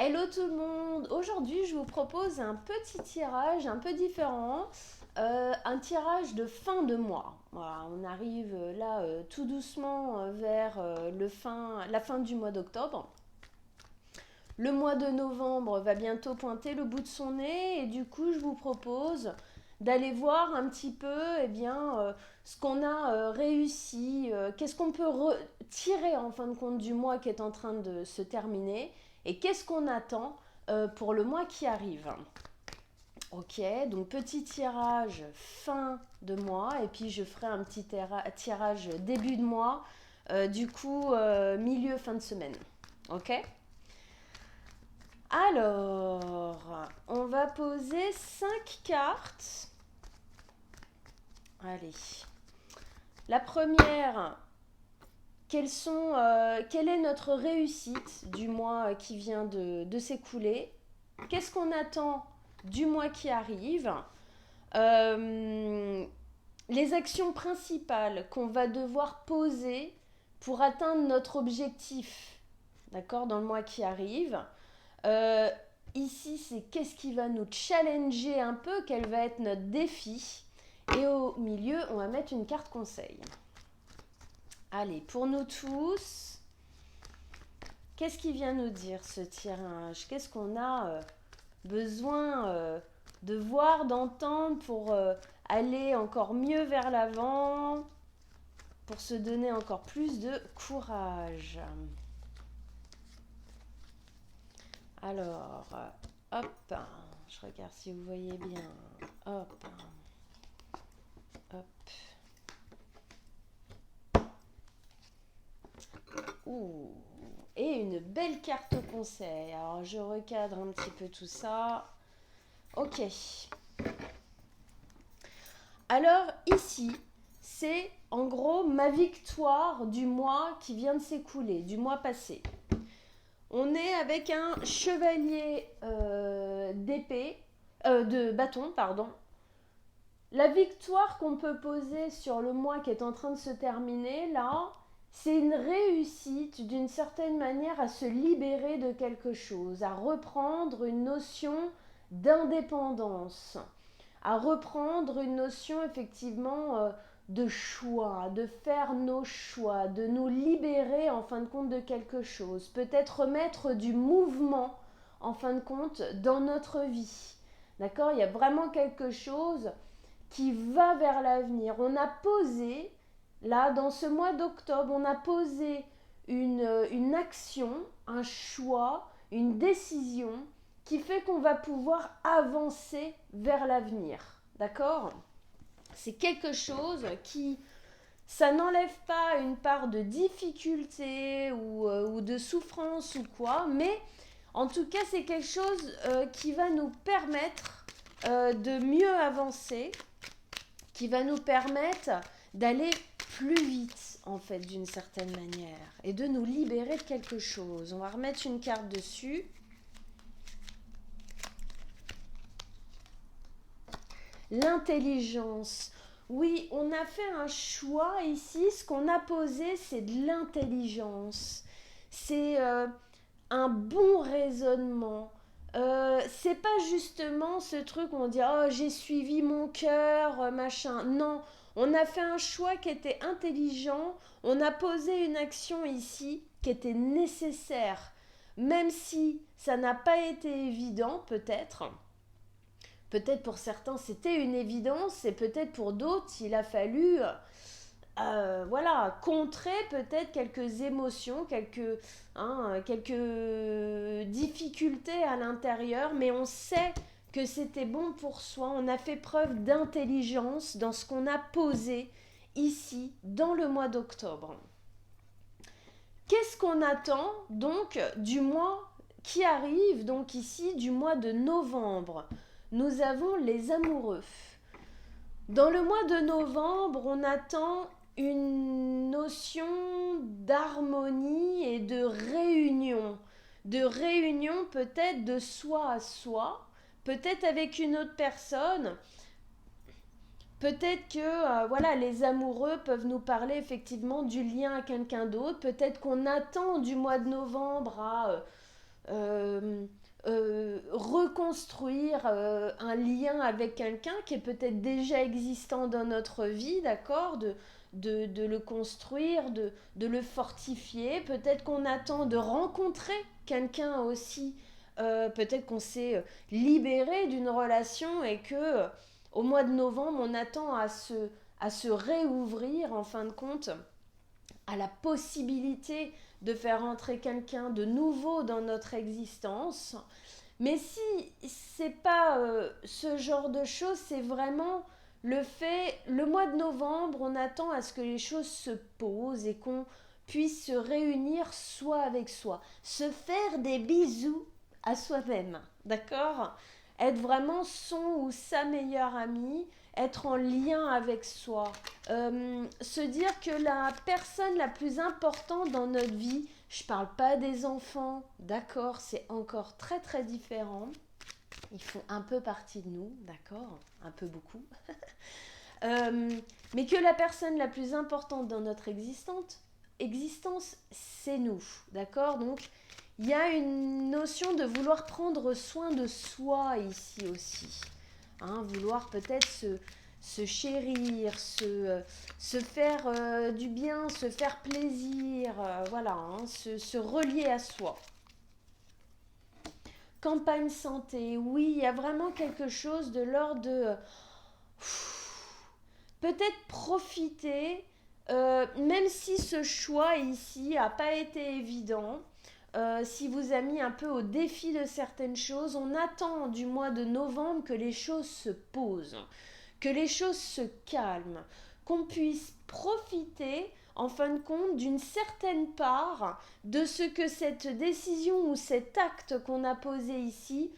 Hello tout le monde! Aujourd'hui, je vous propose un petit tirage un peu différent, un tirage de fin de mois. Voilà, on arrive là tout doucement vers la fin du mois d'octobre. Le mois de novembre va bientôt pointer le bout de son nez et du coup, je vous propose d'aller voir un petit peu ce qu'on a réussi, qu'est-ce qu'on peut tirer en fin de compte du mois qui est en train de se terminer et qu'est-ce qu'on attend pour le mois qui arrive. Ok, donc petit tirage fin de mois et puis je ferai un petit tirage début de mois, milieu fin de semaine. Ok? Alors, on va poser 5 cartes. Allez. La première, quelle est notre réussite du mois qui vient de s'écouler? Qu'est-ce qu'on attend du mois qui arrive? Les actions principales qu'on va devoir poser pour atteindre notre objectif, d'accord, dans le mois qui arrive. Euh, Ici, c'est qu'est-ce qui va nous challenger un peu, quel va être notre défi. Et au milieu, on va mettre une carte conseil. Allez, pour nous tous, qu'est-ce qui vient nous dire ce tirage? Qu'est-ce qu'on a besoin de voir, d'entendre pour aller encore mieux vers l'avant, pour se donner encore plus de courage? Alors, hop, je regarde si vous voyez bien. Hop, hop. Ouh, et une belle carte conseil. Alors, je recadre un petit peu tout ça. Ok. Alors, ici, c'est en gros ma victoire du mois qui vient de s'écouler, du mois passé. On est avec un chevalier de bâton, pardon. La victoire qu'on peut poser sur le mois qui est en train de se terminer, là, c'est une réussite d'une certaine manière à se libérer de quelque chose, à reprendre une notion d'indépendance, à reprendre une notion effectivement de choix, de faire nos choix, de nous libérer en fin de compte de quelque chose, peut-être remettre du mouvement en fin de compte dans notre vie. D'accord? Il y a vraiment quelque chose qui va vers l'avenir. On a posé, là, dans ce mois d'octobre, on a posé une action, un choix, une décision qui fait qu'on va pouvoir avancer vers l'avenir. D'accord? C'est quelque chose qui, ça n'enlève pas une part de difficulté ou de souffrance ou quoi, mais en tout cas, c'est quelque chose qui va nous permettre de mieux avancer, qui va nous permettre d'aller plus vite, en fait, d'une certaine manière, et de nous libérer de quelque chose. On va remettre une carte dessus. L'intelligence. Oui, on a fait un choix ici. Ce qu'on a posé, c'est de l'intelligence. C'est un bon raisonnement. C'est pas justement ce truc où on dit oh j'ai suivi mon cœur machin. Non, on a fait un choix qui était intelligent. On a posé une action ici qui était nécessaire, même si ça n'a pas été évident peut-être. Peut-être pour certains c'était une évidence et peut-être pour d'autres il a fallu contrer peut-être quelques émotions, quelques difficultés à l'intérieur, mais on sait que c'était bon pour soi. On a fait preuve d'intelligence dans ce qu'on a posé ici dans le mois d'octobre. Qu'est-ce qu'on attend donc du mois qui arrive, donc ici du mois de novembre? Nous avons les amoureux. Dans le mois de novembre, on attend une notion d'harmonie et de réunion peut-être de soi à soi, peut-être avec une autre personne. Peut-être que les amoureux peuvent nous parler effectivement du lien à quelqu'un d'autre. Peut-être qu'on attend du mois de novembre reconstruire un lien avec quelqu'un qui est peut-être déjà existant dans notre vie, d'accord, de le construire, de le fortifier. Peut-être qu'on attend de rencontrer quelqu'un aussi. Peut-être qu'on s'est libéré d'une relation et que au mois de novembre, on attend à se réouvrir en fin de compte à la possibilité de faire entrer quelqu'un de nouveau dans notre existence. Mais si c'est pas ce genre de choses, c'est vraiment le mois de novembre, on attend à ce que les choses se posent et qu'on puisse se réunir soi avec soi, se faire des bisous à soi-même, d'accord? Être vraiment son ou sa meilleure amie, être en lien avec soi, se dire que la personne la plus importante dans notre vie, je parle pas des enfants, d'accord, c'est encore très très différent. Ils font un peu partie de nous, d'accord, un peu beaucoup. Euh, mais que la personne la plus importante dans notre existence, c'est nous, d'accord. Donc il y a une notion de vouloir prendre soin de soi ici aussi, hein, vouloir peut-être se chérir, se faire du bien, se faire plaisir, voilà, hein, se relier à soi. Campagne santé, oui, il y a vraiment quelque chose de l'ordre de peut-être profiter, même si ce choix ici n'a pas été évident, si vous a mis un peu au défi de certaines choses, on attend du mois de novembre que les choses se posent, que les choses se calment, qu'on puisse profiter en fin de compte d'une certaine part de ce que cette décision ou cet acte qu'on a posé ici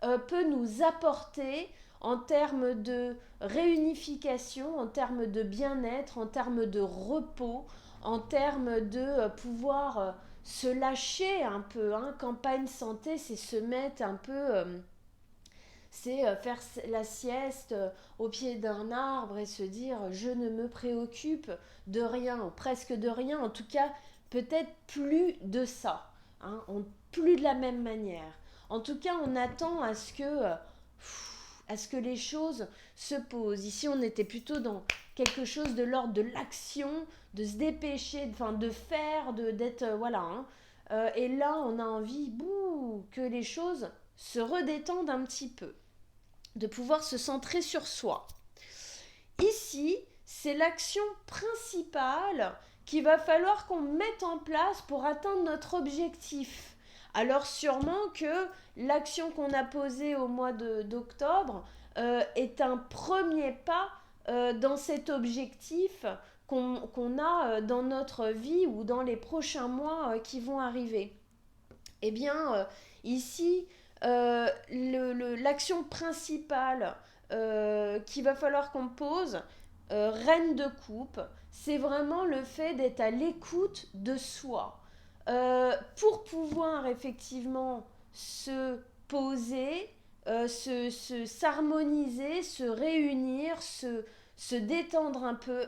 peut nous apporter en termes de réunification, en termes de bien-être, en termes de repos, en termes de pouvoir se lâcher un peu. Hein. Campagne santé, c'est se mettre un peu... c'est faire la sieste au pied d'un arbre et se dire je ne me préoccupe de rien, ou presque de rien, en tout cas peut-être plus de ça, hein, plus de la même manière. En tout cas, on attend à ce que les choses se posent. Ici, on était plutôt dans quelque chose de l'ordre de l'action, de se dépêcher, enfin de faire, d'être voilà. Hein. Et là, on a envie, que les choses se redétendent un petit peu, de pouvoir se centrer sur soi. Ici, c'est l'action principale qu'il va falloir qu'on mette en place pour atteindre notre objectif. Alors sûrement que l'action qu'on a posée au mois d'octobre est un premier pas dans cet objectif qu'on a dans notre vie ou dans les prochains mois qui vont arriver. Eh bien, ici, l'action principale qu'il va falloir qu'on pose, reine de coupe, c'est vraiment le fait d'être à l'écoute de soi. Pour pouvoir effectivement se poser, s'harmoniser, se réunir, se détendre un peu,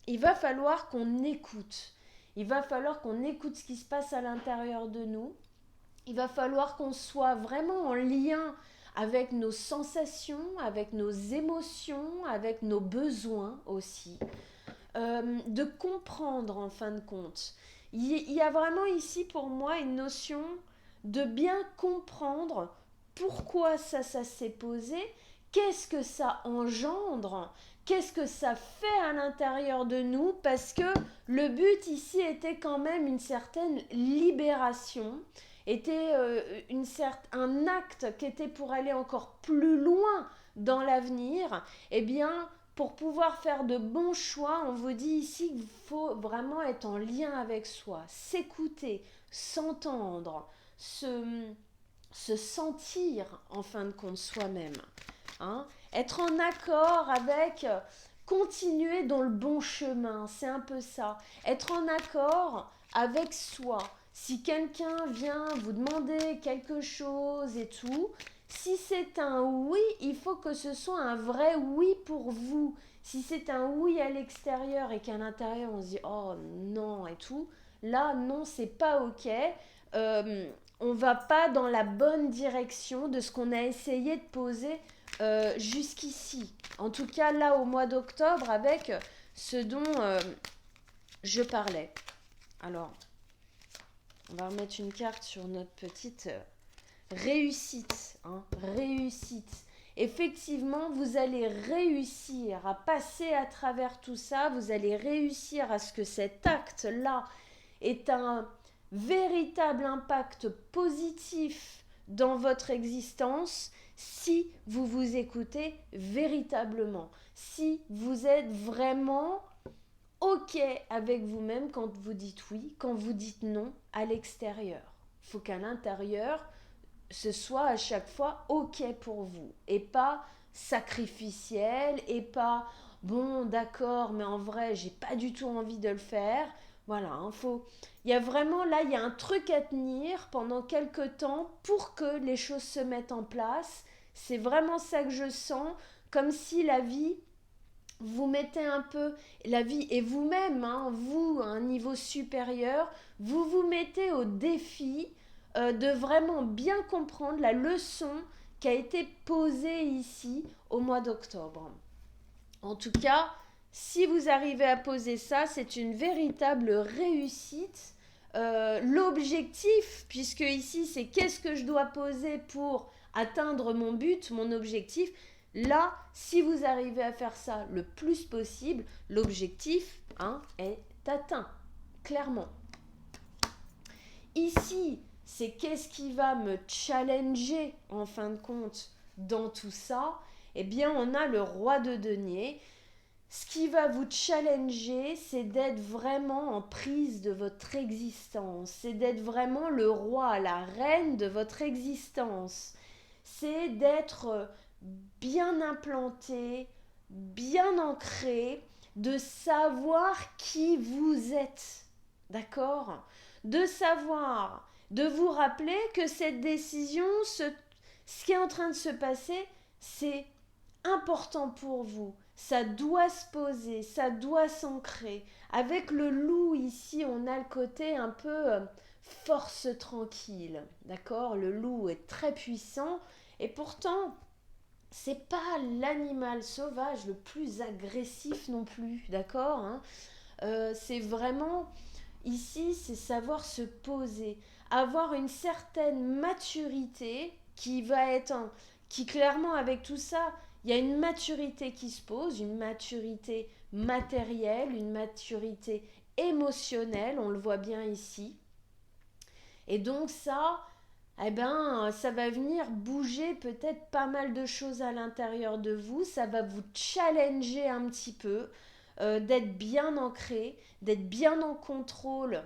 il va falloir qu'on écoute. Il va falloir qu'on écoute ce qui se passe à l'intérieur de nous. Il va falloir qu'on soit vraiment en lien avec nos sensations, avec nos émotions, avec nos besoins aussi. De comprendre en fin de compte. Il y a vraiment ici pour moi une notion de bien comprendre pourquoi ça s'est posé, qu'est-ce que ça engendre, qu'est-ce que ça fait à l'intérieur de nous, parce que le but ici était quand même une certaine libération, était un acte qui était pour aller encore plus loin dans l'avenir. Eh bien, pour pouvoir faire de bons choix, on vous dit ici qu'il faut vraiment être en lien avec soi, s'écouter, s'entendre, se sentir en fin de compte soi-même. Hein, être en accord avec, continuer dans le bon chemin, c'est un peu ça. Être en accord avec soi. Si quelqu'un vient vous demander quelque chose et tout, si c'est un oui, il faut que ce soit un vrai oui pour vous. Si c'est un oui à l'extérieur et qu'à l'intérieur on se dit oh non et tout, là non, c'est pas ok. on va pas dans la bonne direction de ce qu'on a essayé de poser jusqu'ici. En tout cas, là, au mois d'octobre, avec ce dont je parlais. Alors, on va remettre une carte sur notre petite réussite. Réussite. Effectivement, vous allez réussir à passer à travers tout ça. Vous allez réussir à ce que cet acte-là ait un véritable impact positif dans votre existence si vous vous écoutez véritablement. Si vous êtes vraiment OK avec vous-même quand vous dites oui, quand vous dites non à l'extérieur. Il faut qu'à l'intérieur, ce soit à chaque fois OK pour vous et pas sacrificiel et pas bon d'accord mais en vrai j'ai pas du tout envie de le faire. Voilà, il y a vraiment là, il y a un truc à tenir pendant quelques temps pour que les choses se mettent en place. C'est vraiment ça que je sens, comme si la vie vous mettez un peu, la vie et vous-même, vous à un niveau supérieur, vous vous mettez au défi de vraiment bien comprendre la leçon qui a été posée ici au mois d'octobre. En tout cas, si vous arrivez à poser ça, c'est une véritable réussite. L'objectif, puisque ici c'est qu'est-ce que je dois poser pour atteindre mon but, mon objectif. Là, si vous arrivez à faire ça le plus possible, l'objectif est atteint, clairement. Ici, c'est qu'est-ce qui va me challenger en fin de compte dans tout ça. Eh bien, on a le roi de denier. Ce qui va vous challenger, c'est d'être vraiment en prise de votre existence. C'est d'être vraiment le roi, la reine de votre existence. C'est d'être bien implanté, bien ancré, de savoir qui vous êtes. D'accord ? De savoir, de vous rappeler que cette décision, ce qui est en train de se passer, c'est important pour vous. Ça doit se poser, ça doit s'ancrer. Avec le loup ici, on a le côté un peu force tranquille. D'accord ? Le loup est très puissant et pourtant, c'est pas l'animal sauvage le plus agressif non plus. D'accord ? C'est vraiment, ici, c'est savoir se poser, avoir une certaine maturité qui va être, qui clairement avec tout ça, il y a une maturité qui se pose, une maturité matérielle, une maturité émotionnelle, on le voit bien ici. Et donc ça, ça va venir bouger peut-être pas mal de choses à l'intérieur de vous, ça va vous challenger un petit peu, d'être bien ancré, d'être bien en contrôle,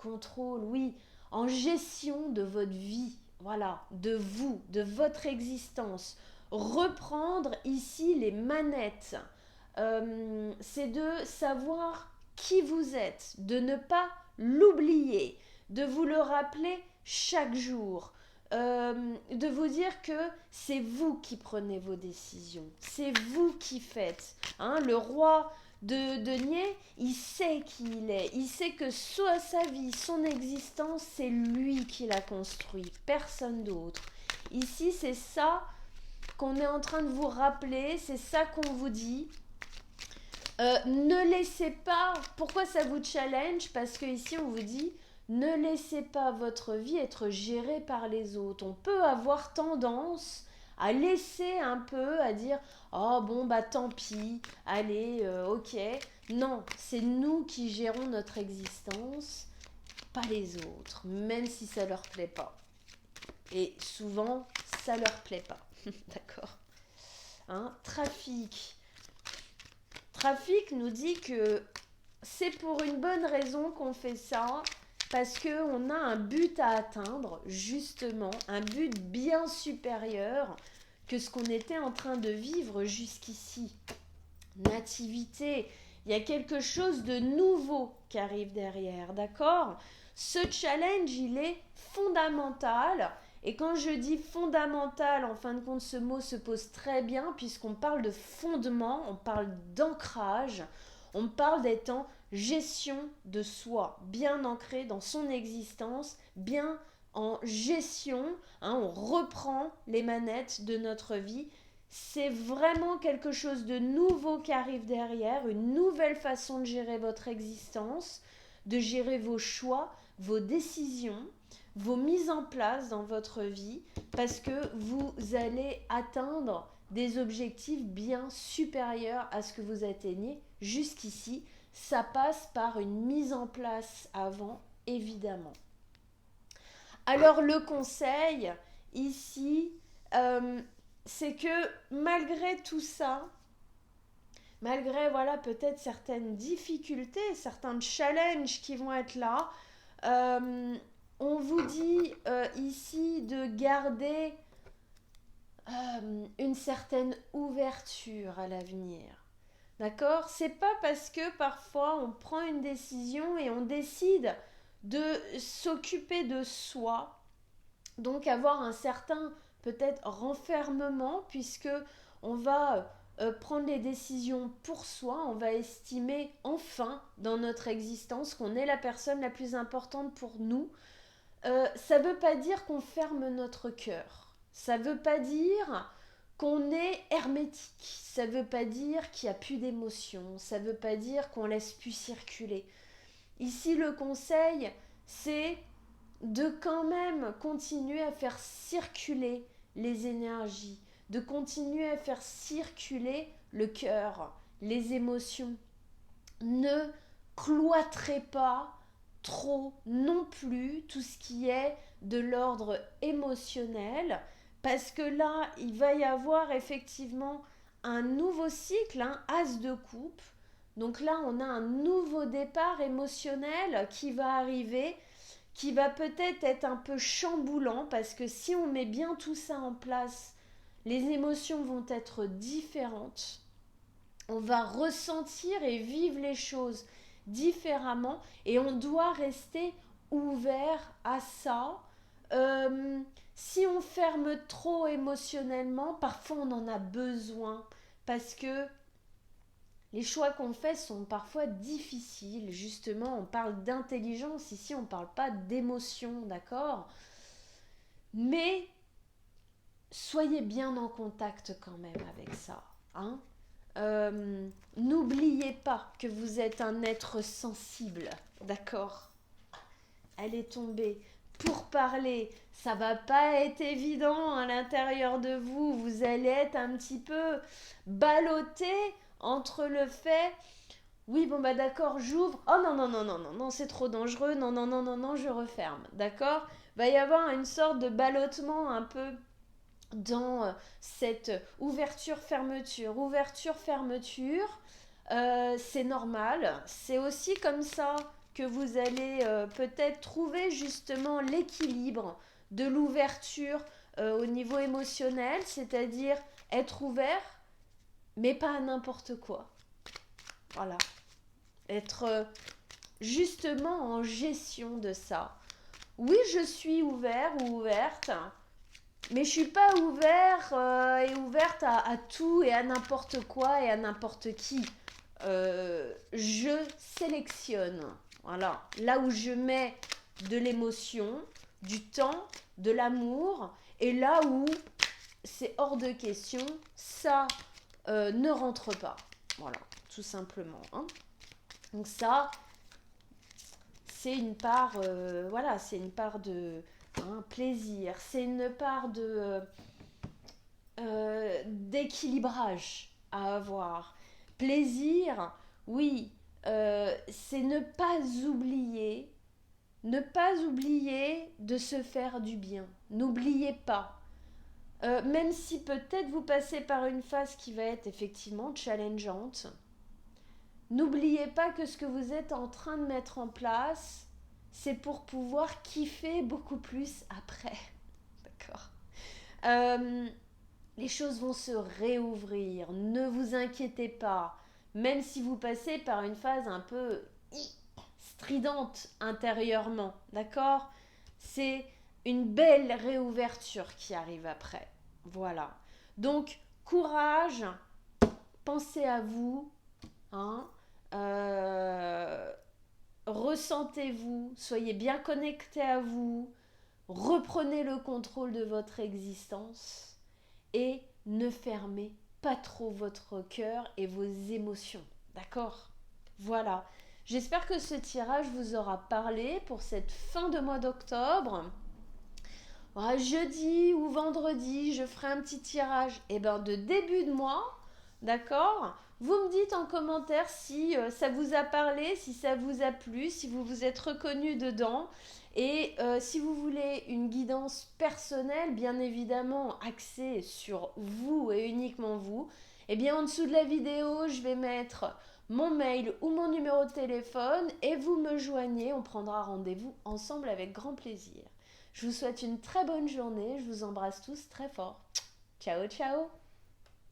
oui, en gestion de votre vie, voilà, de vous, de votre existence. Reprendre ici les manettes, c'est de savoir qui vous êtes, de ne pas l'oublier, de vous le rappeler chaque jour, de vous dire que c'est vous qui prenez vos décisions, c'est vous qui faites. Le roi de denier, il sait qui il est, il sait que sa vie, son existence, c'est lui qui l'a construit, personne d'autre. Ici, c'est ça qu'on est en train de vous rappeler, c'est ça qu'on vous dit. Ne laissez pas, pourquoi ça vous challenge ? Parce que ici on vous dit, ne laissez pas votre vie être gérée par les autres. On peut avoir tendance à laisser un peu, à dire, oh bon bah tant pis, allez, ok. Non, c'est nous qui gérons notre existence, pas les autres, même si ça leur plaît pas. Et souvent, ça leur plaît pas, d'accord ? Trafic. Trafic nous dit que c'est pour une bonne raison qu'on fait ça, parce qu'on a un but à atteindre, justement, un but bien supérieur que ce qu'on était en train de vivre jusqu'ici. Nativité, il y a quelque chose de nouveau qui arrive derrière, d'accord ? Ce challenge, il est fondamental. Et quand je dis fondamental, en fin de compte, ce mot se pose très bien puisqu'on parle de fondement, on parle d'ancrage, on parle d'être en gestion de soi, bien ancré dans son existence, bien en gestion, on reprend les manettes de notre vie. C'est vraiment quelque chose de nouveau qui arrive derrière, une nouvelle façon de gérer votre existence, de gérer vos choix, vos décisions, vos mises en place dans votre vie, parce que vous allez atteindre des objectifs bien supérieurs à ce que vous atteignez jusqu'ici. Ça passe par une mise en place avant, évidemment. Alors le conseil ici, c'est que malgré tout ça, malgré voilà peut-être certaines difficultés, certains challenges qui vont être là, on vous dit ici de garder une certaine ouverture à l'avenir. D'accord ? C'est pas parce que parfois on prend une décision et on décide de s'occuper de soi, donc avoir un certain peut-être renfermement, puisque on va prendre les décisions pour soi, on va estimer enfin dans notre existence qu'on est la personne la plus importante pour nous. Ça veut pas dire qu'on ferme notre cœur, ça veut pas dire qu'on est hermétique, ça veut pas dire qu'il n'y a plus d'émotions, ça veut pas dire qu'on laisse plus circuler. Ici le conseil, c'est de quand même continuer à faire circuler les énergies, de continuer à faire circuler le cœur, les émotions. Ne cloîtrez pas trop non plus tout ce qui est de l'ordre émotionnel, parce que là, il va y avoir effectivement un nouveau cycle, as de coupe. Donc là, on a un nouveau départ émotionnel qui va arriver, qui va peut-être être un peu chamboulant, parce que si on met bien tout ça en place, les émotions vont être différentes. On va ressentir et vivre les choses différemment, et on doit rester ouvert à ça. Si on ferme trop émotionnellement, parfois on en a besoin, parce que les choix qu'on fait sont parfois difficiles. Justement, on parle d'intelligence ici, on ne parle pas d'émotion, d'accord ? Mais soyez bien en contact quand même avec ça. N'oubliez pas que vous êtes un être sensible, d'accord ? Elle est tombée. Pour parler, ça va pas être évident à l'intérieur de vous. Vous allez être un petit peu ballotté entre le fait, oui bon bah d'accord, j'ouvre, oh non non non non non non c'est trop dangereux, non non non non non je referme, d'accord ? Va y avoir une sorte de ballottement un peu dans cette ouverture-fermeture, ouverture-fermeture. C'est normal, c'est aussi comme ça que vous allez peut-être trouver justement l'équilibre de l'ouverture au niveau émotionnel, c'est-à-dire être ouvert, mais pas à n'importe quoi. Voilà. Être justement en gestion de ça. Oui, je suis ouvert ou ouverte, mais je suis pas ouvert et ouverte à tout et à n'importe quoi et à n'importe qui. Je sélectionne. Voilà. Là où je mets de l'émotion, du temps, de l'amour, et là où c'est hors de question, ça ne rentre pas. Voilà, tout simplement. Donc ça, c'est une part, voilà, c'est une part de plaisir, c'est une part de d'équilibrage à avoir. Plaisir, oui, c'est ne pas oublier de se faire du bien. N'oubliez pas. Même si peut-être vous passez par une phase qui va être effectivement challengeante, n'oubliez pas que ce que vous êtes en train de mettre en place, c'est pour pouvoir kiffer beaucoup plus après. D'accord ? Les choses vont se réouvrir, ne vous inquiétez pas. Même si vous passez par une phase un peu stridente intérieurement, d'accord ? C'est une belle réouverture qui arrive après. Voilà. Donc, courage, pensez à vous, Euh, Ressentez-vous, soyez bien connectés à vous, reprenez le contrôle de votre existence et ne fermez pas trop votre cœur et vos émotions. D'accord? Voilà. J'espère que ce tirage vous aura parlé pour cette fin de mois d'octobre. Jeudi ou vendredi, je ferai un petit tirage de début de mois. D'accord? Vous me dites en commentaire si ça vous a parlé, si ça vous a plu, si vous vous êtes reconnu dedans. Et si vous voulez une guidance personnelle, bien évidemment axée sur vous et uniquement vous, en dessous de la vidéo, je vais mettre mon mail ou mon numéro de téléphone et vous me joignez, on prendra rendez-vous ensemble avec grand plaisir. Je vous souhaite une très bonne journée, je vous embrasse tous très fort. Ciao, ciao!